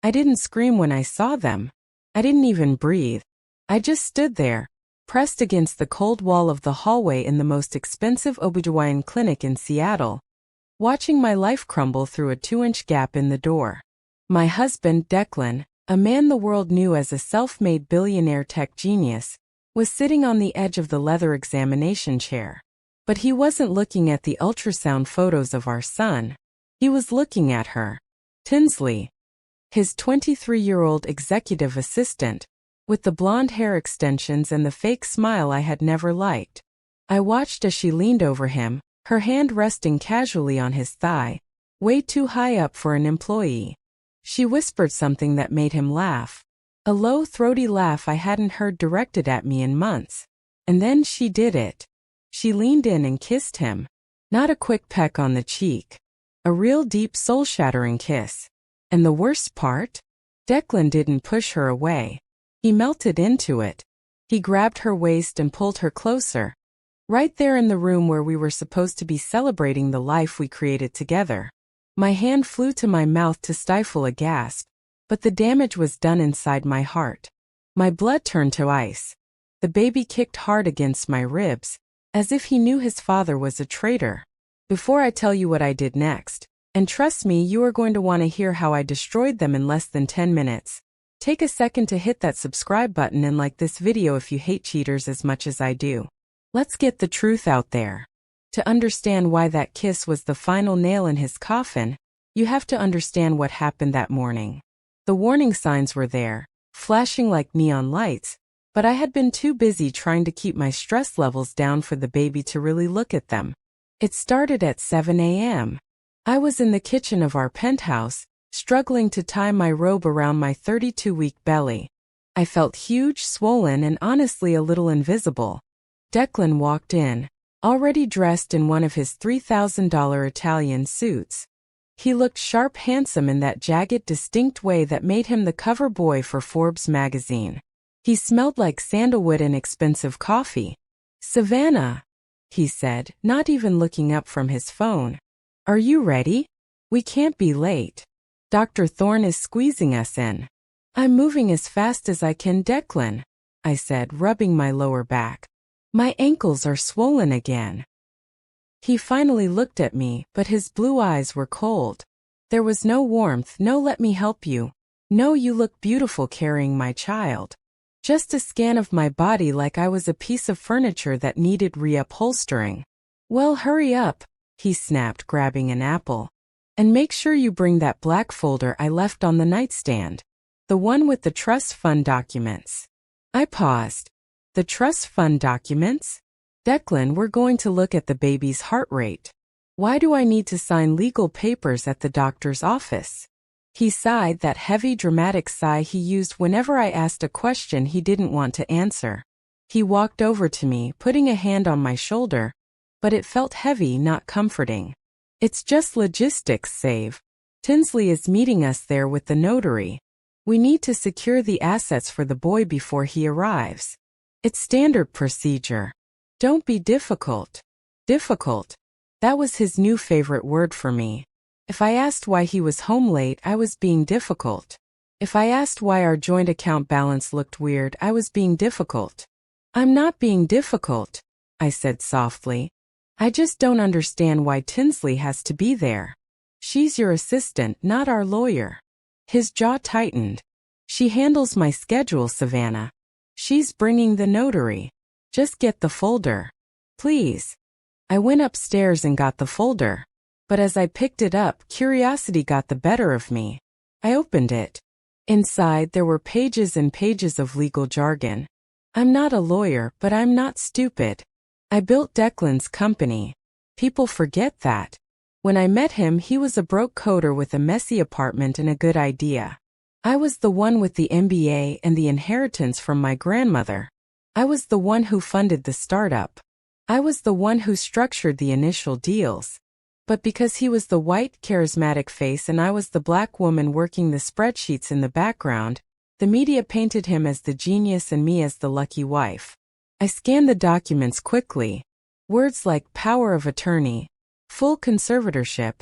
I didn't scream when I saw them. I didn't even breathe. I just stood there, pressed against the cold wall of the hallway in the most expensive OBGYN clinic in Seattle, watching my life crumble through a 2-inch gap in the door. My husband, Declan, a man the world knew as a self-made billionaire tech genius, was sitting on the edge of the leather examination chair. But he wasn't looking at the ultrasound photos of our son. He was looking at her. Tinsley, his 23-year-old executive assistant, with the blonde hair extensions and the fake smile I had never liked. I watched as she leaned over him, her hand resting casually on his thigh, way too high up for an employee. She whispered something that made him laugh. A low, throaty laugh I hadn't heard directed at me in months. And then she did it. She leaned in and kissed him. Not a quick peck on the cheek. A real deep, soul-shattering kiss. And the worst part? Declan didn't push her away. He melted into it. He grabbed her waist and pulled her closer. Right there in the room where we were supposed to be celebrating the life we created together. My hand flew to my mouth to stifle a gasp, but the damage was done inside my heart. My blood turned to ice. The baby kicked hard against my ribs, as if he knew his father was a traitor. Before I tell you what I did next, and trust me, you are going to want to hear how I destroyed them in less than 10 minutes, take a second to hit that subscribe button and like this video if you hate cheaters as much as I do. Let's get the truth out there. To understand why that kiss was the final nail in his coffin, you have to understand what happened that morning. The warning signs were there, flashing like neon lights, but I had been too busy trying to keep my stress levels down for the baby to really look at them. It started at 7 a.m. I was in the kitchen of our penthouse, struggling to tie my robe around my 32-week belly. I felt huge, swollen, and honestly a little invisible. Declan walked in, already dressed in one of his $3,000 Italian suits. He looked sharp, handsome in that jagged, distinct way that made him the cover boy for Forbes magazine. He smelled like sandalwood and expensive coffee. "Savannah," he said, not even looking up from his phone. "Are you ready? We can't be late. Dr. Thorne is squeezing us in." "I'm moving as fast as I can, Declan," I said, rubbing my lower back. "My ankles are swollen again." He finally looked at me, but his blue eyes were cold. There was no warmth, no "let me help you," no "you look beautiful carrying my child." Just a scan of my body like I was a piece of furniture that needed reupholstering. "Well, hurry up," he snapped, grabbing an apple. "And make sure you bring that black folder I left on the nightstand. The one with the trust fund documents." I paused. "The trust fund documents? Declan, we're going to look at the baby's heart rate. Why do I need to sign legal papers at the doctor's office?" He sighed, that heavy, dramatic sigh he used whenever I asked a question he didn't want to answer. He walked over to me, putting a hand on my shoulder, but it felt heavy, not comforting. "It's just logistics, Save. Tinsley is meeting us there with the notary. We need to secure the assets for the boy before he arrives. It's standard procedure. Don't be difficult." Difficult. That was his new favorite word for me. If I asked why he was home late, I was being difficult. If I asked why our joint account balance looked weird, I was being difficult. "I'm not being difficult," I said softly. "I just don't understand why Tinsley has to be there. She's your assistant, not our lawyer." His jaw tightened. "She handles my schedule, Savannah. She's bringing the notary. Just get the folder. Please." I went upstairs and got the folder. But as I picked it up, curiosity got the better of me. I opened it. Inside, there were pages and pages of legal jargon. I'm not a lawyer, but I'm not stupid. I built Declan's company. People forget that. When I met him, he was a broke coder with a messy apartment and a good idea. I was the one with the MBA and the inheritance from my grandmother. I was the one who funded the startup. I was the one who structured the initial deals. But because he was the white, charismatic face and I was the black woman working the spreadsheets in the background, the media painted him as the genius and me as the lucky wife. I scanned the documents quickly. Words like power of attorney, full conservatorship,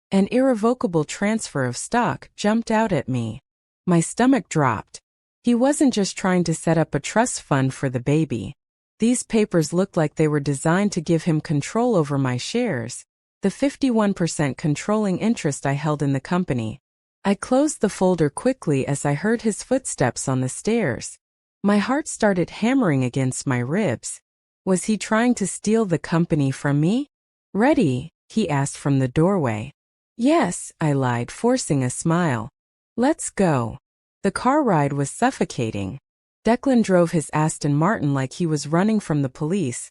and irrevocable transfer of stock jumped out at me. My stomach dropped. He wasn't just trying to set up a trust fund for the baby. These papers looked like they were designed to give him control over my shares, the 51% controlling interest I held in the company. I closed the folder quickly as I heard his footsteps on the stairs. My heart started hammering against my ribs. Was he trying to steal the company from me? "Ready?" he asked from the doorway. "Yes," I lied, forcing a smile. "Let's go." The car ride was suffocating. Declan drove his Aston Martin like he was running from the police,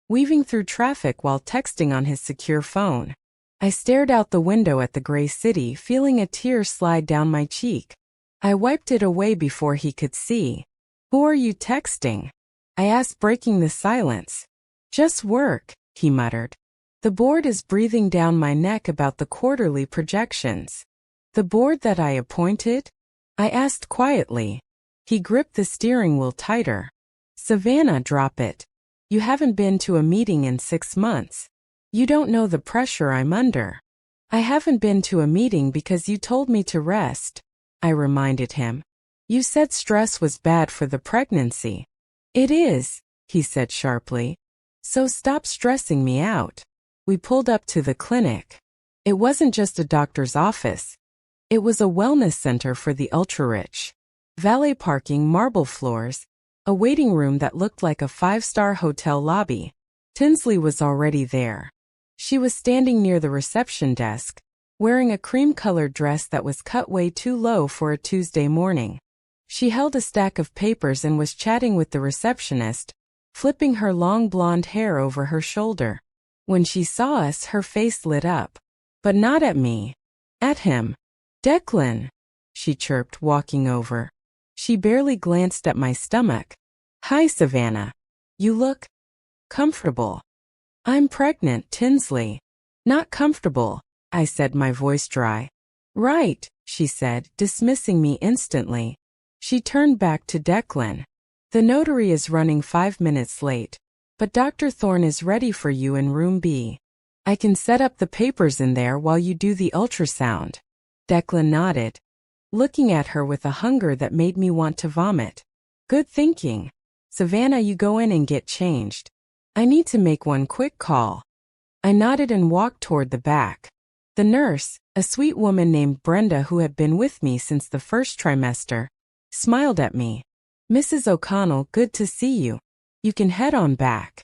weaving through traffic while texting on his secure phone. I stared out the window at the gray city, feeling a tear slide down my cheek. I wiped it away before he could see. "Who are you texting?" I asked, breaking the silence. "Just work," he muttered. "The board is breathing down my neck about the quarterly projections." "The board that I appointed?" I asked quietly. He gripped the steering wheel tighter. "Savannah, drop it. You haven't been to a meeting in 6 months. You don't know the pressure I'm under." "I haven't been to a meeting because you told me to rest," I reminded him. "You said stress was bad for the pregnancy." "It is," he said sharply. "So stop stressing me out." We pulled up to the clinic. It wasn't just a doctor's office. It was a wellness center for the ultra-rich. Valet parking, marble floors, a waiting room that looked like a 5-star hotel lobby. Tinsley was already there. She was standing near the reception desk, wearing a cream-colored dress that was cut way too low for a Tuesday morning. She held a stack of papers and was chatting with the receptionist, flipping her long blonde hair over her shoulder. When she saw us, her face lit up. But not at me. At him. "Declan," she chirped, walking over. She barely glanced at my stomach. "Hi, Savannah. You look comfortable." "I'm pregnant, Tinsley." "Not comfortable," I said, my voice dry. "Right," she said, dismissing me instantly. She turned back to Declan. "The notary is running 5 minutes late, but Dr. Thorne is ready for you in room B. I can set up the papers in there while you do the ultrasound." Declan nodded, looking at her with a hunger that made me want to vomit. "Good thinking. Savannah, you go in and get changed. I need to make one quick call." I nodded and walked toward the back. The nurse, a sweet woman named Brenda who had been with me since the first trimester, smiled at me. "Mrs. O'Connell, good to see you. You can head on back.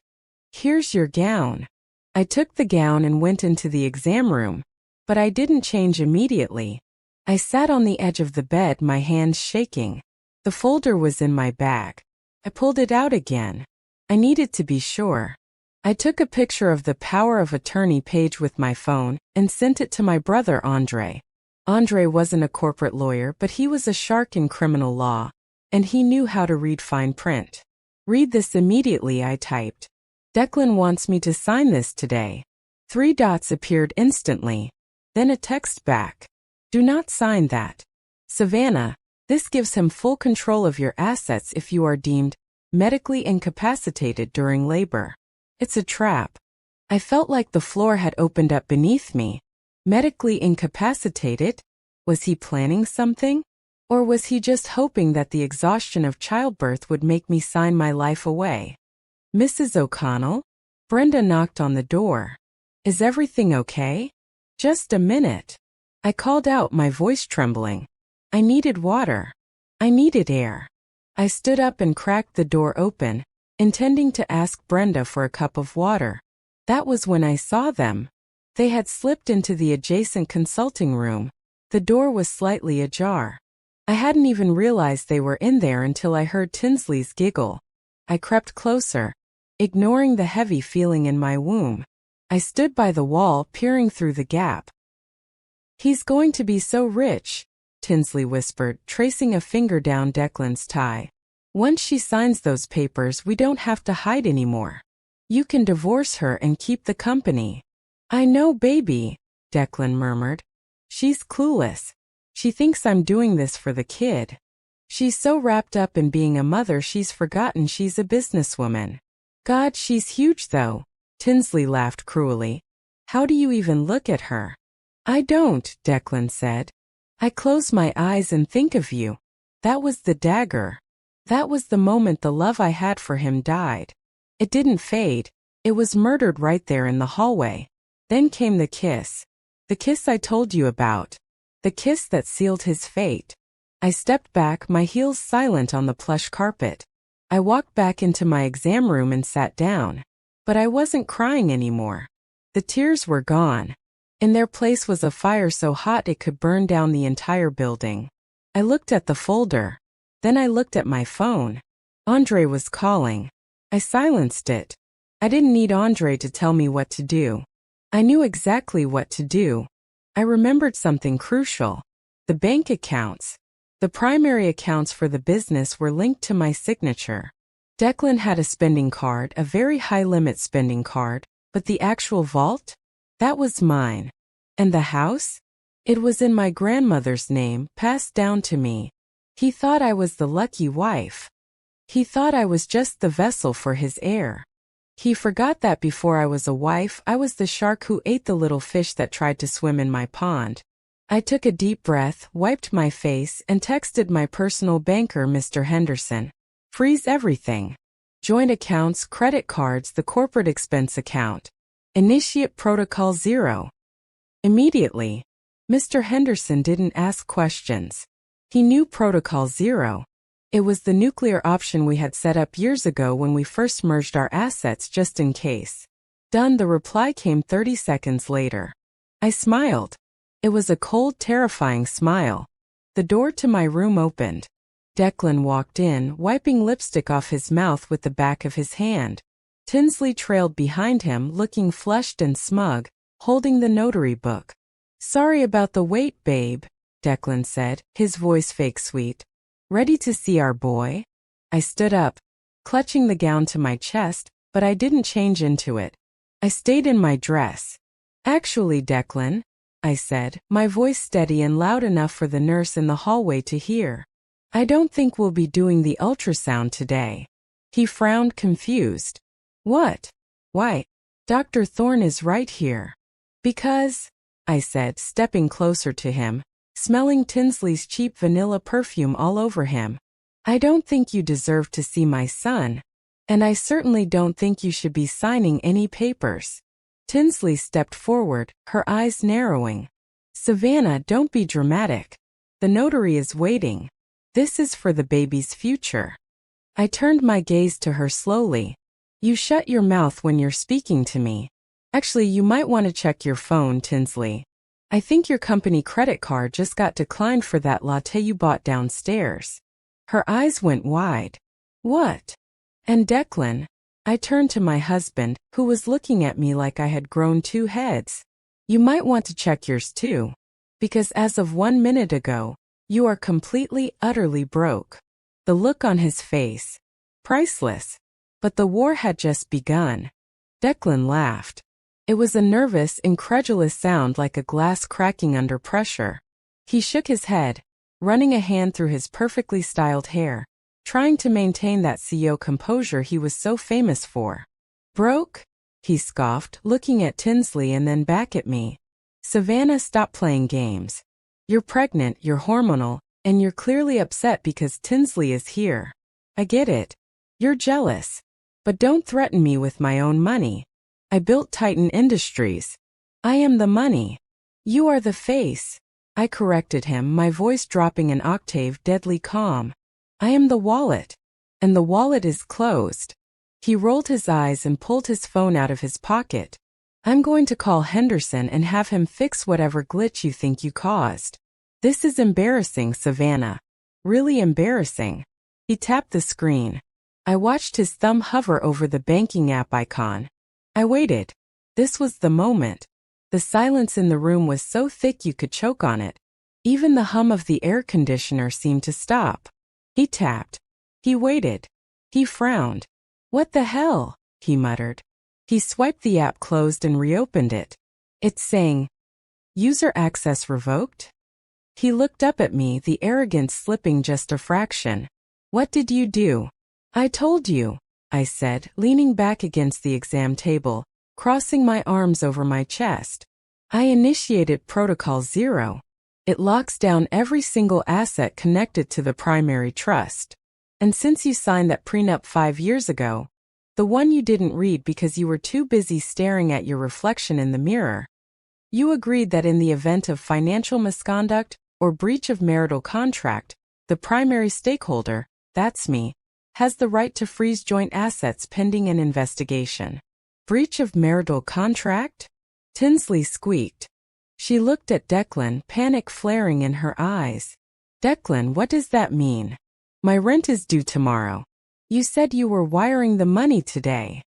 Here's your gown." I took the gown and went into the exam room, but I didn't change immediately. I sat on the edge of the bed, my hands shaking. The folder was in my bag. I pulled it out again. I needed to be sure. I took a picture of the power of attorney page with my phone and sent it to my brother Andre. Andre wasn't a corporate lawyer, but he was a shark in criminal law, and he knew how to read fine print. "Read this immediately," I typed. "Declan wants me to sign this today." 3 dots appeared instantly. Then a text back. "Do not sign that. Savannah, this gives him full control of your assets if you are deemed medically incapacitated during labor." It's a trap. I felt like the floor had opened up beneath me. Medically incapacitated? Was he planning something? Or was he just hoping that the exhaustion of childbirth would make me sign my life away? "Mrs. O'Connell?" Brenda knocked on the door. "Is everything okay?" "Just a minute." I called out, my voice trembling. I needed water. I needed air. I stood up and cracked the door open, intending to ask Brenda for a cup of water. That was when I saw them. They had slipped into the adjacent consulting room. The door was slightly ajar. I hadn't even realized they were in there until I heard Tinsley's giggle. I crept closer, ignoring the heavy feeling in my womb. I stood by the wall, peering through the gap. "He's going to be so rich," Tinsley whispered, tracing a finger down Declan's tie. "Once she signs those papers, we don't have to hide anymore. You can divorce her and keep the company." "I know, baby," Declan murmured. "She's clueless. She thinks I'm doing this for the kid. She's so wrapped up in being a mother she's forgotten she's a businesswoman." "God, she's huge though," Tinsley laughed cruelly. "How do you even look at her?" "I don't," Declan said. I close my eyes and think of you. That was the dagger. That was the moment the love I had for him died. It didn't fade. It was murdered right there in the hallway. Then came the kiss. The kiss I told you about. The kiss that sealed his fate. I stepped back, my heels silent on the plush carpet. I walked back into my exam room and sat down. But I wasn't crying anymore. The tears were gone. In their place was a fire so hot it could burn down the entire building. I looked at the folder. Then I looked at my phone. Andre was calling. I silenced it. I didn't need Andre to tell me what to do. I knew exactly what to do. I remembered something crucial. The bank accounts. The primary accounts for the business were linked to my signature. Declan had a spending card, a very high-limit spending card, but the actual vault? That was mine. And the house? It was in my grandmother's name, passed down to me. He thought I was the lucky wife. He thought I was just the vessel for his heir. He forgot that before I was a wife, I was the shark who ate the little fish that tried to swim in my pond. I took a deep breath, wiped my face, and texted my personal banker, Mr. Henderson. Freeze everything. Joint accounts, credit cards, the corporate expense account. Initiate Protocol 0. Immediately. Mr. Henderson didn't ask questions. He knew Protocol 0. It was the nuclear option we had set up years ago when we first merged our assets just in case. Done. The reply came 30 seconds later. I smiled. It was a cold, terrifying smile. The door to my room opened. Declan walked in, wiping lipstick off his mouth with the back of his hand. Tinsley trailed behind him, looking flushed and smug, holding the notary book. Sorry about the wait, babe, Declan said, his voice fake sweet. Ready to see our boy? I stood up, clutching the gown to my chest, but I didn't change into it. I stayed in my dress. Actually, Declan, I said, my voice steady and loud enough for the nurse in the hallway to hear. I don't think we'll be doing the ultrasound today. He frowned, confused. What? Why? Dr. Thorne is right here. Because, I said, stepping closer to him, smelling Tinsley's cheap vanilla perfume all over him. I don't think you deserve to see my son. And I certainly don't think you should be signing any papers. Tinsley stepped forward, her eyes narrowing. Savannah, don't be dramatic. The notary is waiting. This is for the baby's future. I turned my gaze to her slowly. You shut your mouth when you're speaking to me. Actually, you might want to check your phone, Tinsley. I think your company credit card just got declined for that latte you bought downstairs. Her eyes went wide. What? And Declan? I turned to my husband, who was looking at me like I had grown two heads. You might want to check yours too. Because as of 1 minute ago, you are completely, utterly broke. The look on his face. Priceless. But the war had just begun. Declan laughed. It was a nervous, incredulous sound like a glass cracking under pressure. He shook his head, running a hand through his perfectly styled hair, trying to maintain that CEO composure he was so famous for. Broke? He scoffed, looking at Tinsley and then back at me. Savannah, stop playing games. You're pregnant, you're hormonal, and you're clearly upset because Tinsley is here. I get it. You're jealous. But don't threaten me with my own money. I built Titan Industries. I am the money. You are the face. I corrected him, my voice dropping an octave, deadly calm. I am the wallet. And the wallet is closed. He rolled his eyes and pulled his phone out of his pocket. I'm going to call Henderson and have him fix whatever glitch you think you caused. This is embarrassing, Savannah. Really embarrassing. He tapped the screen. I watched his thumb hover over the banking app icon. I waited. This was the moment. The silence in the room was so thick you could choke on it. Even the hum of the air conditioner seemed to stop. He tapped. He waited. He frowned. What the hell? He muttered. He swiped the app closed and reopened it. It's saying, user access revoked? He looked up at me, the arrogance slipping just a fraction. What did you do? I told you, I said, leaning back against the exam table, crossing my arms over my chest. I initiated Protocol 0. It locks down every single asset connected to the primary trust. And since you signed that prenup 5 years ago, the one you didn't read because you were too busy staring at your reflection in the mirror, you agreed that in the event of financial misconduct or breach of marital contract, the primary stakeholder, that's me, has the right to freeze joint assets pending an investigation. Breach of marital contract? Tinsley squeaked. She looked at Declan, panic flaring in her eyes. Declan, what does that mean? My rent is due tomorrow. You said you were wiring the money today.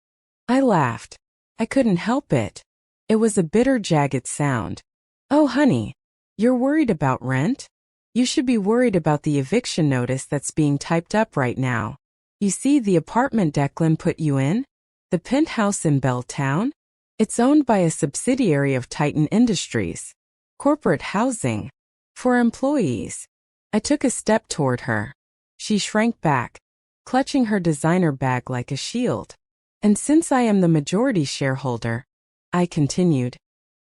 I laughed. I couldn't help it. It was a bitter, jagged sound. Oh, honey, you're worried about rent? You should be worried about the eviction notice that's being typed up right now. You see the apartment Declan put you in? The penthouse in Belltown? It's owned by a subsidiary of Titan Industries. Corporate housing. For employees. I took a step toward her. She shrank back, clutching her designer bag like a shield. And since I am the majority shareholder, I continued,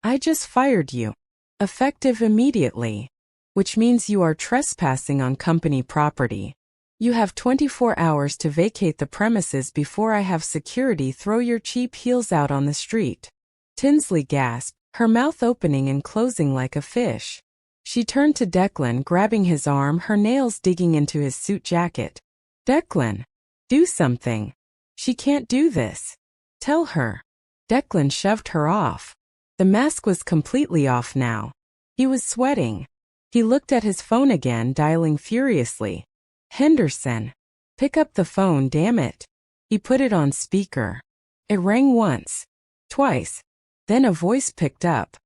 I just fired you. Effective immediately. Which means you are trespassing on company property. You have 24 hours to vacate the premises before I have security throw your cheap heels out on the street. Tinsley gasped, her mouth opening and closing like a fish. She turned to Declan, grabbing his arm, her nails digging into his suit jacket. Declan, do something. She can't do this. Tell her. Declan shoved her off. The mask was completely off now. He was sweating. He looked at his phone again, dialing furiously. Henderson. Pick up the phone, damn it. He put it on speaker. It rang once. Twice. Then a voice picked up.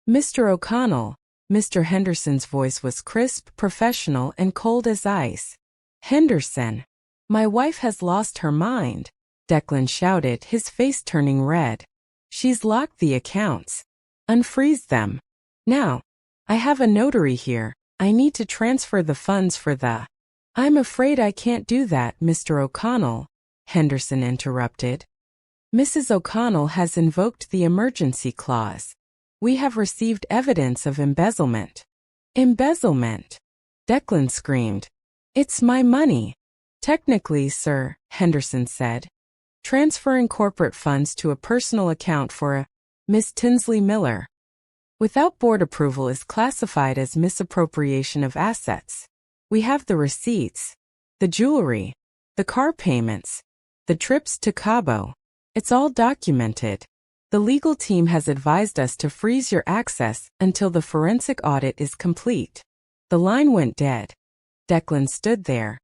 Mr. O'Connell. Mr. Henderson's voice was crisp, professional, and cold as ice. Henderson. My wife has lost her mind. Declan shouted, his face turning red. She's locked the accounts. Unfreeze them. Now. I have a notary here. I need to transfer the funds for the... I'm afraid I can't do that, Mr. O'Connell, Henderson interrupted. Mrs. O'Connell has invoked the emergency clause. We have received evidence of embezzlement. Embezzlement? Declan screamed. It's my money. Technically, sir, Henderson said. Transferring corporate funds to a personal account for a Miss Tinsley Miller without board approval is classified as misappropriation of assets. We have the receipts, the jewelry, the car payments, the trips to Cabo. It's all documented. The legal team has advised us to freeze your access until the forensic audit is complete. The line went dead. Declan stood there,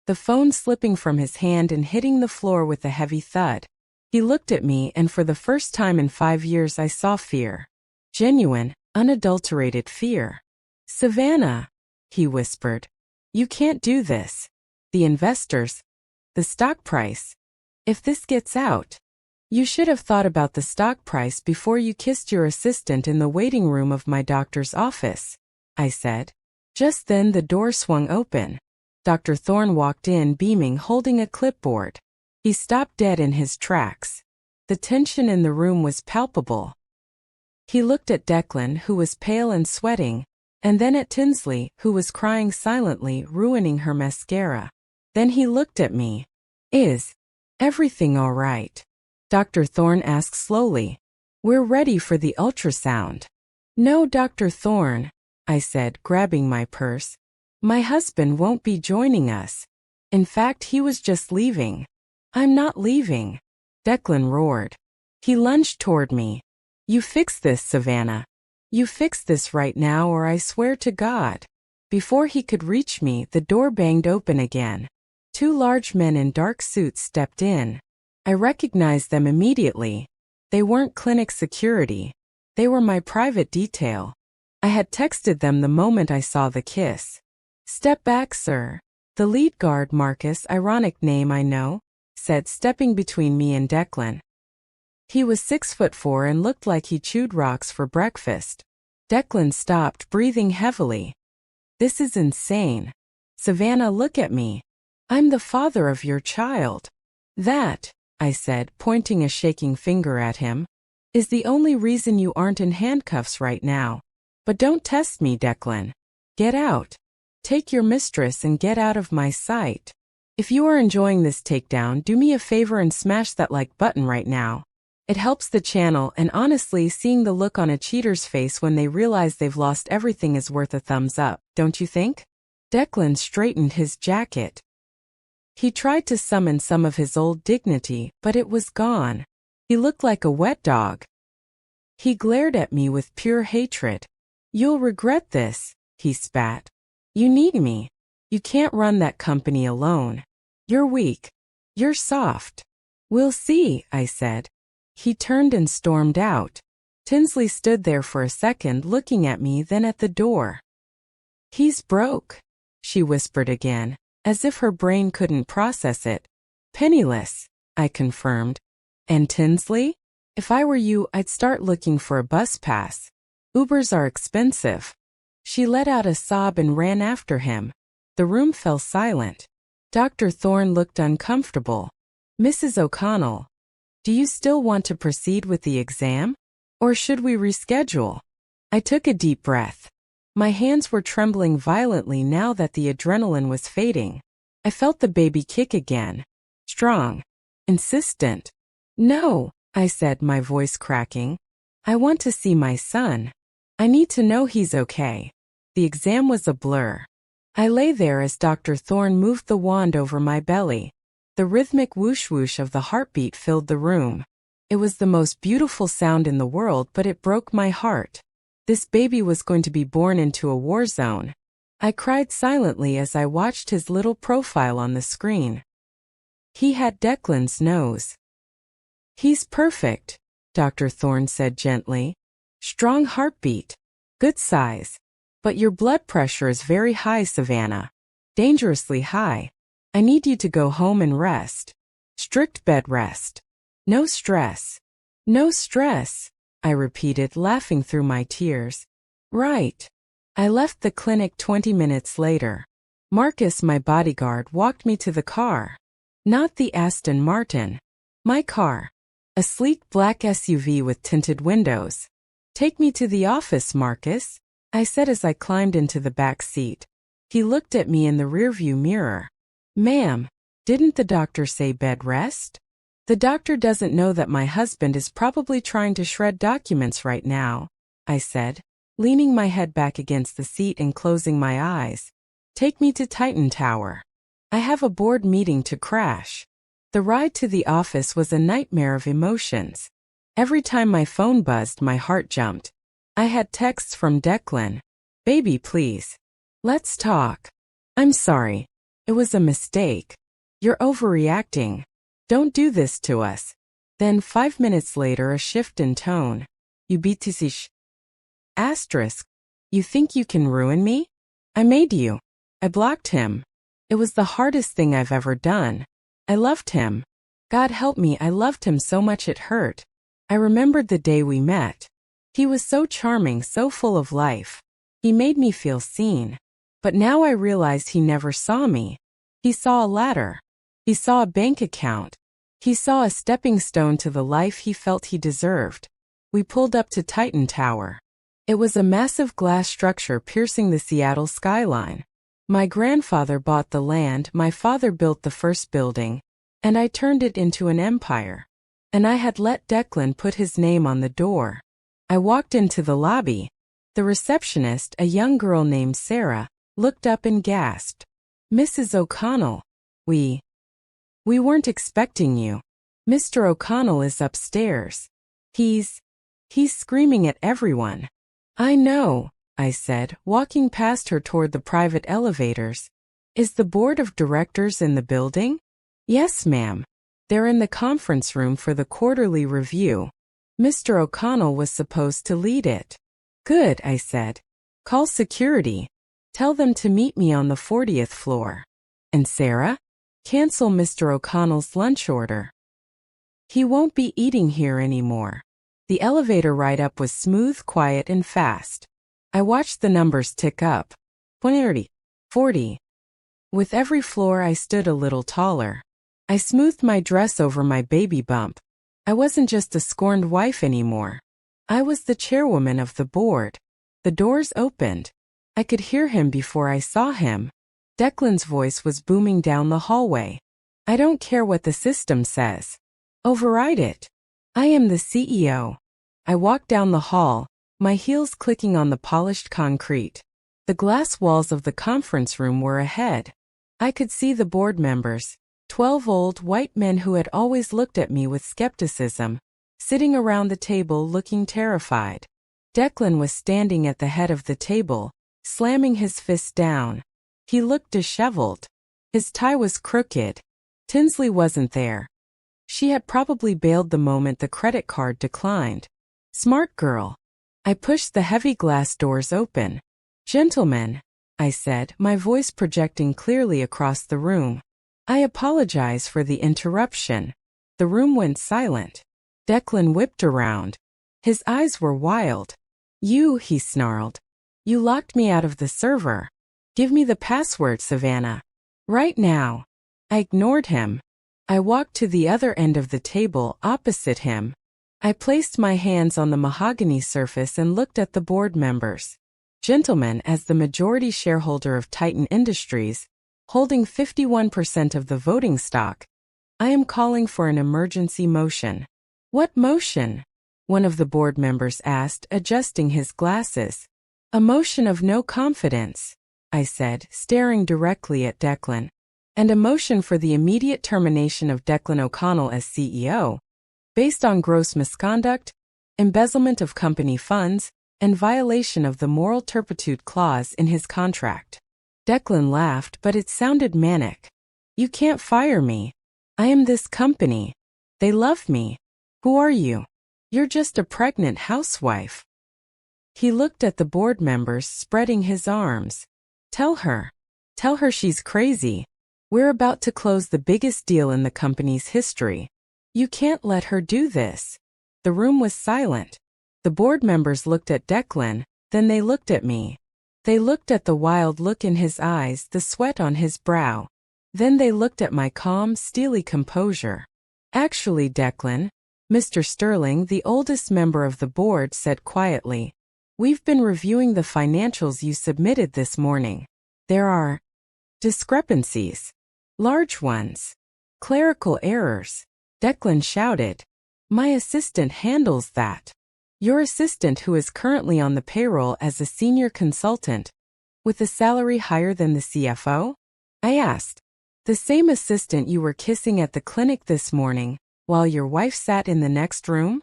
the phone slipping from his hand and hitting the floor with a heavy thud. He looked at me, and for the first time in 5 years I saw fear. Genuine, unadulterated fear. Savannah, he whispered. You can't do this. The investors. The stock price. If this gets out. You should have thought about the stock price before you kissed your assistant in the waiting room of my doctor's office, I said. Just then the door swung open. Dr. Thorne walked in, beaming, holding a clipboard. He stopped dead in his tracks. The tension in the room was palpable. He looked at Declan, who was pale and sweating, and then at Tinsley, who was crying silently, ruining her mascara. Then he looked at me. Is everything all right? Dr. Thorne asked slowly. We're ready for the ultrasound. No, Dr. Thorne, I said, grabbing my purse. My husband won't be joining us. In fact, he was just leaving. I'm not leaving. Declan roared. He lunged toward me. You fix this, Savannah. You fix this right now, or I swear to God. Before he could reach me, the door banged open again. 2 large men in dark suits stepped in. I recognized them immediately. They weren't clinic security. They were my private detail. I had texted them the moment I saw the kiss. Step back, sir. The lead guard, Marcus, ironic name I know, said, stepping between me and Declan. He was 6'4" and looked like he chewed rocks for breakfast. Declan stopped, breathing heavily. This is insane. Savannah, look at me. I'm the father of your child. That, I said, pointing a shaking finger at him, is the only reason you aren't in handcuffs right now. But don't test me, Declan. Get out. Take your mistress and get out of my sight. If you are enjoying this takedown, do me a favor and smash that like button right now. It helps the channel, and honestly, seeing the look on a cheater's face when they realize they've lost everything is worth a thumbs up, don't you think? Declan straightened his jacket. He tried to summon some of his old dignity, but it was gone. He looked like a wet dog. He glared at me with pure hatred. You'll regret this, he spat. You need me. You can't run that company alone. You're weak. You're soft. We'll see, I said. He turned and stormed out. Tinsley stood there for a second looking at me, then at the door. He's broke, she whispered again, as if her brain couldn't process it. Penniless, I confirmed. And Tinsley? If I were you, I'd start looking for a bus pass. Ubers are expensive. She let out a sob and ran after him. The room fell silent. Dr. Thorne looked uncomfortable. Mrs. O'Connell, do you still want to proceed with the exam? Or should we reschedule? I took a deep breath. My hands were trembling violently now that the adrenaline was fading. I felt the baby kick again. Strong. Insistent. No, I said, my voice cracking. I want to see my son. I need to know he's okay. The exam was a blur. I lay there as Dr. Thorne moved the wand over my belly. The rhythmic whoosh-whoosh of the heartbeat filled the room. It was the most beautiful sound in the world, but it broke my heart. This baby was going to be born into a war zone. I cried silently as I watched his little profile on the screen. He had Declan's nose. He's perfect, Dr. Thorne said gently. Strong heartbeat. Good size. But your blood pressure is very high, Savannah. Dangerously high. I need you to go home and rest. Strict bed rest. No stress. No stress, I repeated, laughing through my tears. Right. I left the clinic 20 minutes later. Marcus, my bodyguard, walked me to the car. Not the Aston Martin. My car. A sleek black SUV with tinted windows. Take me to the office, Marcus, I said as I climbed into the back seat. He looked at me in the rearview mirror. Ma'am, didn't the doctor say bed rest? The doctor doesn't know that my husband is probably trying to shred documents right now, I said, leaning my head back against the seat and closing my eyes. Take me to Titan Tower. I have a board meeting to crash. The ride to the office was a nightmare of emotions. Every time my phone buzzed, my heart jumped. I had texts from Declan. Baby, please. Let's talk. I'm sorry. It was a mistake. You're overreacting. Don't do this to us. Then 5 minutes later, a shift in tone. You BTC. Asterisk. You think you can ruin me? I made you. I blocked him. It was the hardest thing I've ever done. I loved him. God help me, I loved him so much it hurt. I remembered the day we met. He was so charming, so full of life. He made me feel seen. But now I realized he never saw me. He saw a ladder. He saw a bank account. He saw a stepping stone to the life he felt he deserved. We pulled up to Titan Tower. It was a massive glass structure piercing the Seattle skyline. My grandfather bought the land, my father built the first building, and I turned it into an empire. And I had let Declan put his name on the door. I walked into the lobby. The receptionist, a young girl named Sarah, looked up and gasped. Mrs. O'Connell, we weren't expecting you. Mr. O'Connell is upstairs. He's screaming at everyone. I know, I said, walking past her toward the private elevators. Is the board of directors in the building? Yes, ma'am. They're in the conference room for the quarterly review. Mr. O'Connell was supposed to lead it. Good, I said. Call security. Tell them to meet me on the 40th floor. And Sarah? Cancel Mr. O'Connell's lunch order. He won't be eating here anymore. The elevator ride up was smooth, quiet, and fast. I watched the numbers tick up. 20, 40. With every floor I stood a little taller. I smoothed my dress over my baby bump. I wasn't just a scorned wife anymore. I was the chairwoman of the board. The doors opened. I could hear him before I saw him. Declan's voice was booming down the hallway. I don't care what the system says. Override it. I am the CEO. I walked down the hall, my heels clicking on the polished concrete. The glass walls of the conference room were ahead. I could see the board members, 12 old white men who had always looked at me with skepticism, sitting around the table looking terrified. Declan was standing at the head of the table, slamming his fist down. He looked disheveled. His tie was crooked. Tinsley wasn't there. She had probably bailed the moment the credit card declined. Smart girl. I pushed the heavy glass doors open. Gentlemen, I said, my voice projecting clearly across the room. I apologize for the interruption. The room went silent. Declan whipped around. His eyes were wild. You, he snarled. You locked me out of the server. Give me the password, Savannah. Right now. I ignored him. I walked to the other end of the table opposite him. I placed my hands on the mahogany surface and looked at the board members. Gentlemen, as the majority shareholder of Titan Industries, holding 51% of the voting stock, I am calling for an emergency motion. What motion? One of the board members asked, adjusting his glasses. A motion of no confidence, I said, staring directly at Declan. And a motion for the immediate termination of Declan O'Connell as CEO, based on gross misconduct, embezzlement of company funds, and violation of the moral turpitude clause in his contract. Declan laughed, but it sounded manic. You can't fire me. I am this company. They love me. Who are you? You're just a pregnant housewife. He looked at the board members, spreading his arms. Tell her she's crazy. We're about to close the biggest deal in the company's history. You can't let her do this. The room was silent. The board members looked at Declan, then they looked at me. They looked at the wild look in his eyes, the sweat on his brow. Then they looked at my calm, steely composure. Actually, Declan, Mr. Sterling, the oldest member of the board, said quietly, we've been reviewing the financials you submitted this morning. There are discrepancies. Large ones. Clerical errors. Declan shouted. My assistant handles that. Your assistant, who is currently on the payroll as a senior consultant, with a salary higher than the CFO? I asked. The same assistant you were kissing at the clinic this morning, while your wife sat in the next room?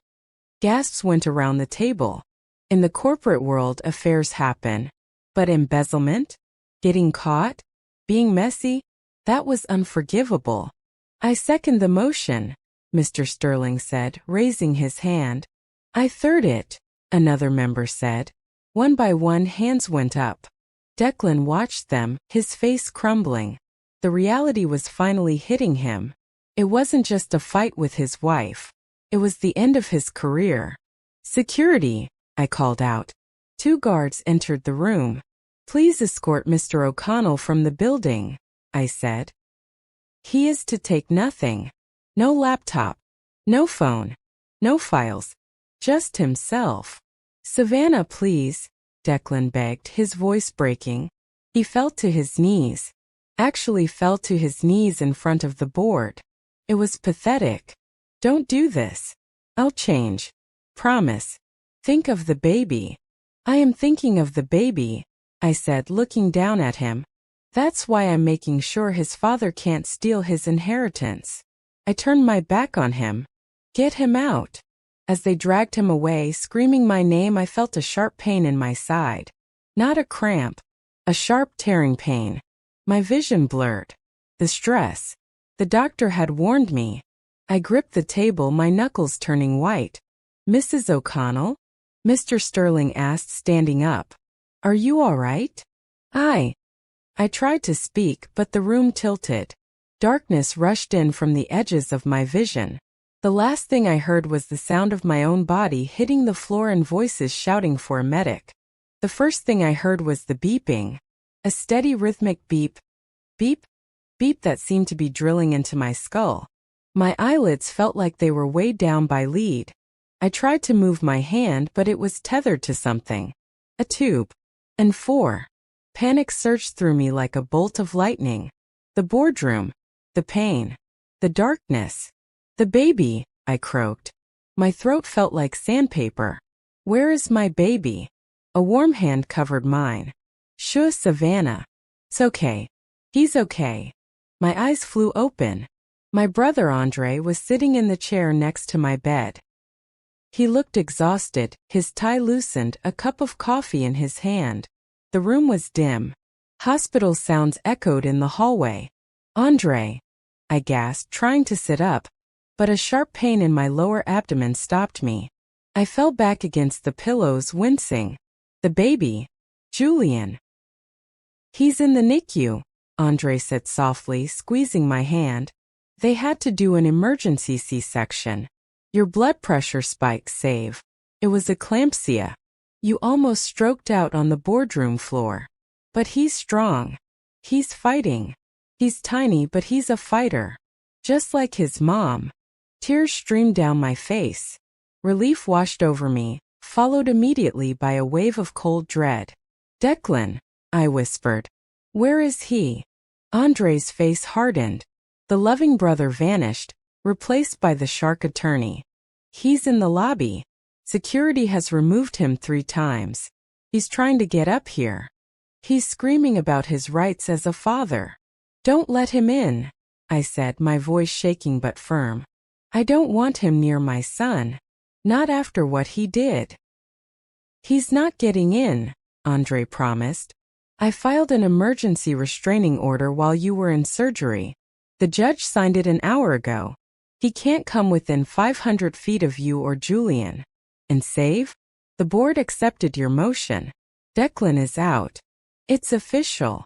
Gasps went around the table. In the corporate world, affairs happen. But embezzlement? Getting caught? Being messy? That was unforgivable. I second the motion, Mr. Sterling said, raising his hand. I third it, another member said. One by one, hands went up. Declan watched them, his face crumbling. The reality was finally hitting him. It wasn't just a fight with his wife. It was the end of his career. Security, I called out. 2 guards entered the room. Please escort Mr. O'Connell from the building, I said. He is to take nothing. No laptop. No phone. No files. Just himself. Savannah, please, Declan begged, his voice breaking. He fell to his knees. Actually fell to his knees in front of the board. It was pathetic. Don't do this. I'll change. Promise. Think of the baby. I am thinking of the baby, I said, looking down at him. That's why I'm making sure his father can't steal his inheritance. I turned my back on him. Get him out. As they dragged him away, screaming my name, I felt a sharp pain in my side. Not a cramp. A sharp tearing pain. My vision blurred. The stress. The doctor had warned me. I gripped the table, my knuckles turning white. Mrs. O'Connell? Mr. Sterling asked, standing up. Are you all right? I tried to speak, but the room tilted. Darkness rushed in from the edges of my vision. The last thing I heard was the sound of my own body hitting the floor and voices shouting for a medic. The first thing I heard was the beeping. A steady rhythmic beep. Beep. Beep that seemed to be drilling into my skull. My eyelids felt like they were weighed down by lead. I tried to move my hand, but it was tethered to something. A tube. And 4. Panic surged through me like a bolt of lightning. The boardroom. The pain. The darkness. The baby, I croaked. My throat felt like sandpaper. Where is my baby? A warm hand covered mine. Shush, Savannah. It's okay. He's okay. My eyes flew open. My brother Andre was sitting in the chair next to my bed. He looked exhausted, his tie loosened, a cup of coffee in his hand. The room was dim. Hospital sounds echoed in the hallway. Andre, I gasped, trying to sit up, but a sharp pain in my lower abdomen stopped me. I fell back against the pillows, wincing. The baby. Julian. He's in the NICU, Andre said softly, squeezing my hand. They had to do an emergency C-section. Your blood pressure spikes, Save. It was eclampsia. You almost stroked out on the boardroom floor. But he's strong. He's fighting. He's tiny, but he's a fighter. Just like his mom. Tears streamed down my face. Relief washed over me, followed immediately by a wave of cold dread. Declan, I whispered. Where is he? Andre's face hardened. The loving brother vanished, replaced by the shark attorney. He's in the lobby. Security has removed him 3 times. He's trying to get up here. He's screaming about his rights as a father. Don't let him in, I said, my voice shaking but firm. I don't want him near my son. Not after what he did. He's not getting in, Andre promised. I filed an emergency restraining order while you were in surgery. The judge signed it an hour ago. He can't come within 500 feet of you or Julian. And Save? The board accepted your motion. Declan is out. It's official.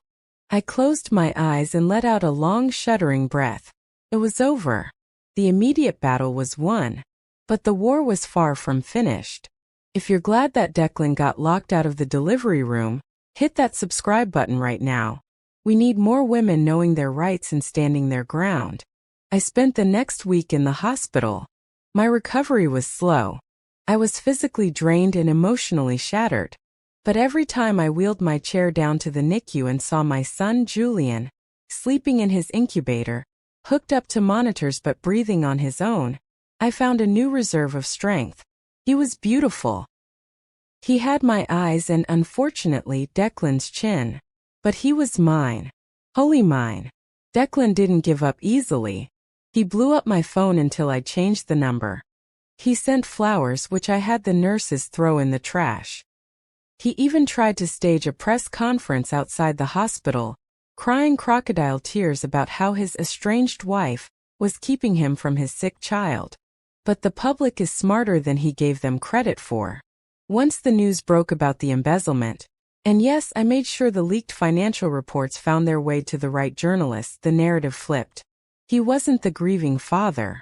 I closed my eyes and let out a long, shuddering breath. It was over. The immediate battle was won. But the war was far from finished. If you're glad that Declan got locked out of the delivery room, hit that subscribe button right now. We need more women knowing their rights and standing their ground. I spent the next week in the hospital. My recovery was slow. I was physically drained and emotionally shattered. But every time I wheeled my chair down to the NICU and saw my son Julian, sleeping in his incubator, hooked up to monitors but breathing on his own, I found a new reserve of strength. He was beautiful. He had my eyes and, unfortunately, Declan's chin. But he was mine. Wholly mine. Declan didn't give up easily. He blew up my phone until I changed the number. He sent flowers which I had the nurses throw in the trash. He even tried to stage a press conference outside the hospital, crying crocodile tears about how his estranged wife was keeping him from his sick child. But the public is smarter than he gave them credit for. Once the news broke about the embezzlement, and yes, I made sure the leaked financial reports found their way to the right journalists, the narrative flipped. He wasn't the grieving father.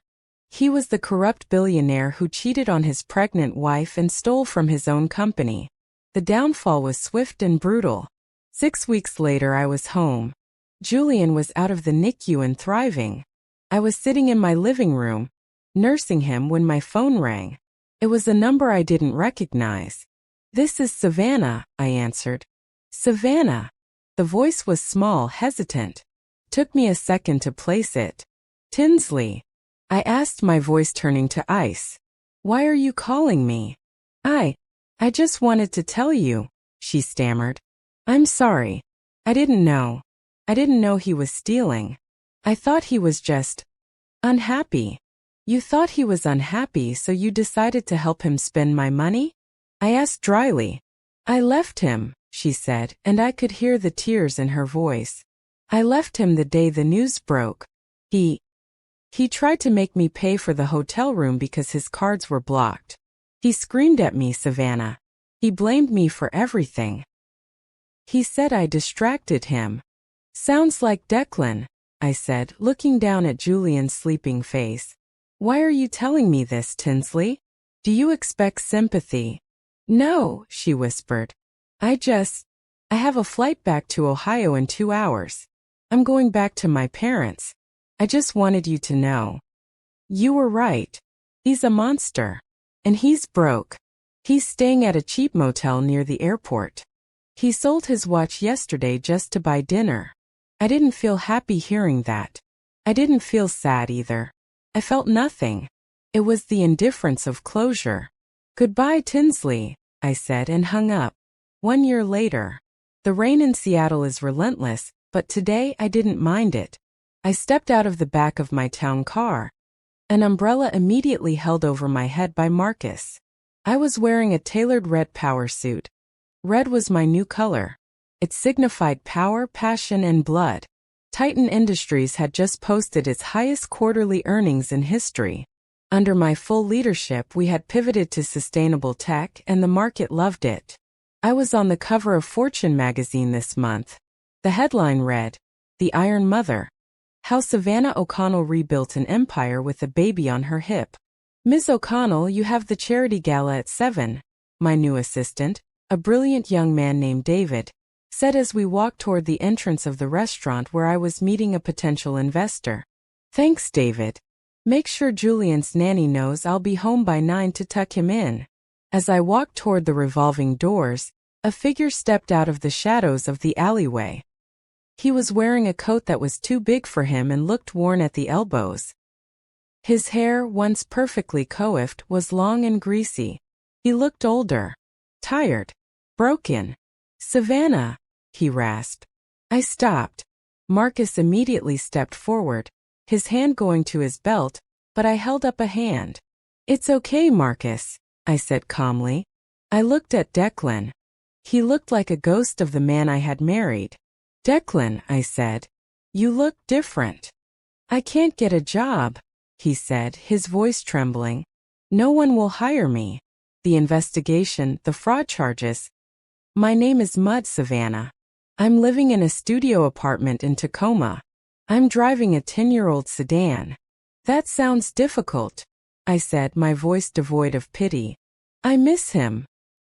He was the corrupt billionaire who cheated on his pregnant wife and stole from his own company. The downfall was swift and brutal. 6 weeks later I was home. Julian was out of the NICU and thriving. I was sitting in my living room, nursing him when my phone rang. It was a number I didn't recognize. This is Savannah, I answered. Savannah. The voice was small, hesitant. Took me a second to place it. Tinsley. I asked, my voice turning to ice. Why are you calling me? I just wanted to tell you, she stammered. I'm sorry. I didn't know. I didn't know he was stealing. I thought he was just unhappy. You thought he was unhappy, so you decided to help him spend my money? I asked dryly. I left him, she said, and I could hear the tears in her voice. I left him the day the news broke. He tried to make me pay for the hotel room because his cards were blocked. He screamed at me, Savannah. He blamed me for everything. He said I distracted him. Sounds like Declan, I said, looking down at Julian's sleeping face. Why are you telling me this, Tinsley? Do you expect sympathy? No, she whispered. I have a flight back to Ohio in 2 hours. I'm going back to my parents. I just wanted you to know. You were right. He's a monster. And he's broke. He's staying at a cheap motel near the airport. He sold his watch yesterday just to buy dinner. I didn't feel happy hearing that. I didn't feel sad either. I felt nothing. It was the indifference of closure. Goodbye, Tinsley, I said and hung up. 1 year later. The rain in Seattle is relentless, but today I didn't mind it. I stepped out of the back of my town car. An umbrella immediately held over my head by Marcus. I was wearing a tailored red power suit. Red was my new color. It signified power, passion, and blood. Titan Industries had just posted its highest quarterly earnings in history. Under my full leadership, we had pivoted to sustainable tech, and the market loved it. I was on the cover of Fortune magazine this month. The headline read, "The Iron Mother. How Savannah O'Connell Rebuilt an Empire with a Baby on Her Hip." "Ms. O'Connell, you have the charity gala at 7, my new assistant, a brilliant young man named David, said as we walked toward the entrance of the restaurant where I was meeting a potential investor. "Thanks, David. Make sure Julian's nanny knows I'll be home by 9 to tuck him in." As I walked toward the revolving doors, a figure stepped out of the shadows of the alleyway. He was wearing a coat that was too big for him and looked worn at the elbows. His hair, once perfectly coiffed, was long and greasy. He looked older, tired, broken. "Savannah," he rasped. I stopped. Marcus immediately stepped forward, his hand going to his belt, but I held up a hand. "It's okay, Marcus," I said calmly. I looked at Declan. He looked like a ghost of the man I had married. "Declan," I said, "you look different." "I can't get a job," he said, his voice trembling. "No one will hire me. The investigation, the fraud charges. My name is Mud, Savannah. I'm living in a studio apartment in Tacoma. I'm driving a 10-year-old sedan." "That sounds difficult," I said, my voice devoid of pity. "I miss him,"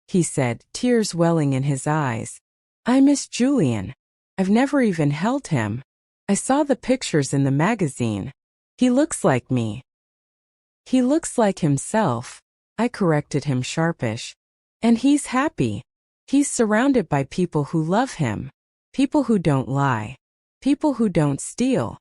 he said, tears welling in his eyes. "I miss Julian. I've never even held him. I saw the pictures in the magazine. He looks like me." "He looks like himself," I corrected him sharpish. "And he's happy. He's surrounded by people who love him. People who don't lie. People who don't steal."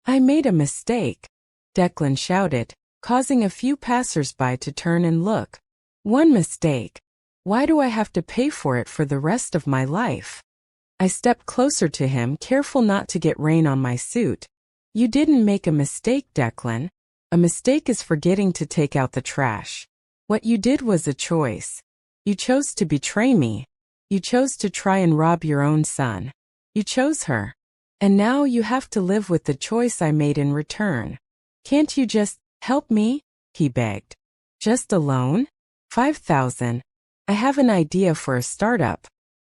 "I made a mistake," Declan shouted, causing a few passers-by to turn and look. "One mistake. Why do I have to pay for it for the rest of my life?" I stepped closer to him, careful not to get rain on my suit. "You didn't make a mistake, Declan. A mistake is forgetting to take out the trash. What you did was a choice. You chose to betray me. You chose to try and rob your own son. You chose her. And now you have to live with the choice I made in return. Can't you just help me?" he begged. "Just a loan? 5,000. I have an idea for a startup.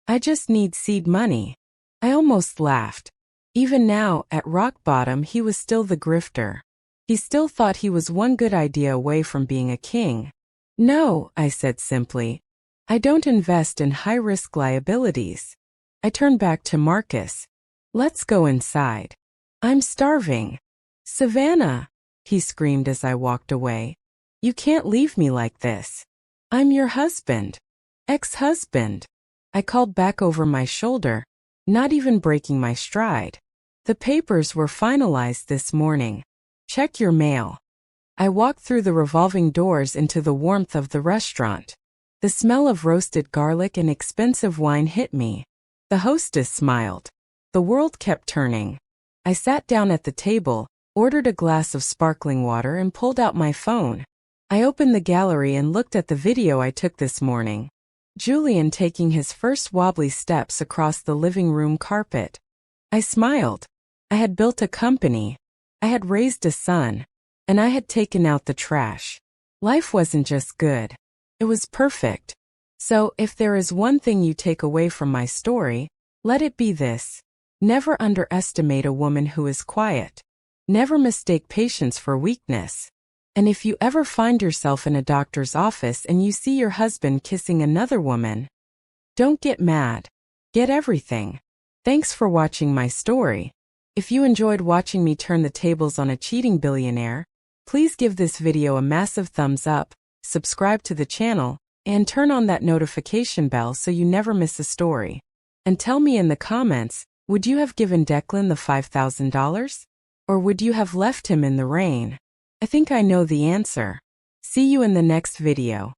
I just need seed money." I almost laughed. Even now, at rock bottom, he was still the grifter. He still thought he was one good idea away from being a king. "No," I said simply. "I don't invest in high-risk liabilities." I turned back to Marcus. "Let's go inside. I'm starving." "Savannah," he screamed as I walked away. "You can't leave me like this. I'm your husband. Ex-husband." I called back over my shoulder, not even breaking my stride. "The papers were finalized this morning. Check your mail." I walked through the revolving doors into the warmth of the restaurant. The smell of roasted garlic and expensive wine hit me. The hostess smiled. The world kept turning. I sat down at the table, ordered a glass of sparkling water, and pulled out my phone. I opened the gallery and looked at the video I took this morning. Julian taking his first wobbly steps across the living room carpet. I smiled. I had built a company. I had raised a son. And I had taken out the trash. Life wasn't just good. It was perfect. So, if there is one thing you take away from my story, let it be this. Never underestimate a woman who is quiet. Never mistake patience for weakness. And if you ever find yourself in a doctor's office and you see your husband kissing another woman, don't get mad. Get everything. Thanks for watching my story. If you enjoyed watching me turn the tables on a cheating billionaire, please give this video a massive thumbs up, subscribe to the channel, and turn on that notification bell so you never miss a story. And tell me in the comments, would you have given Declan the $5,000? Or would you have left him in the rain? I think I know the answer. See you in the next video.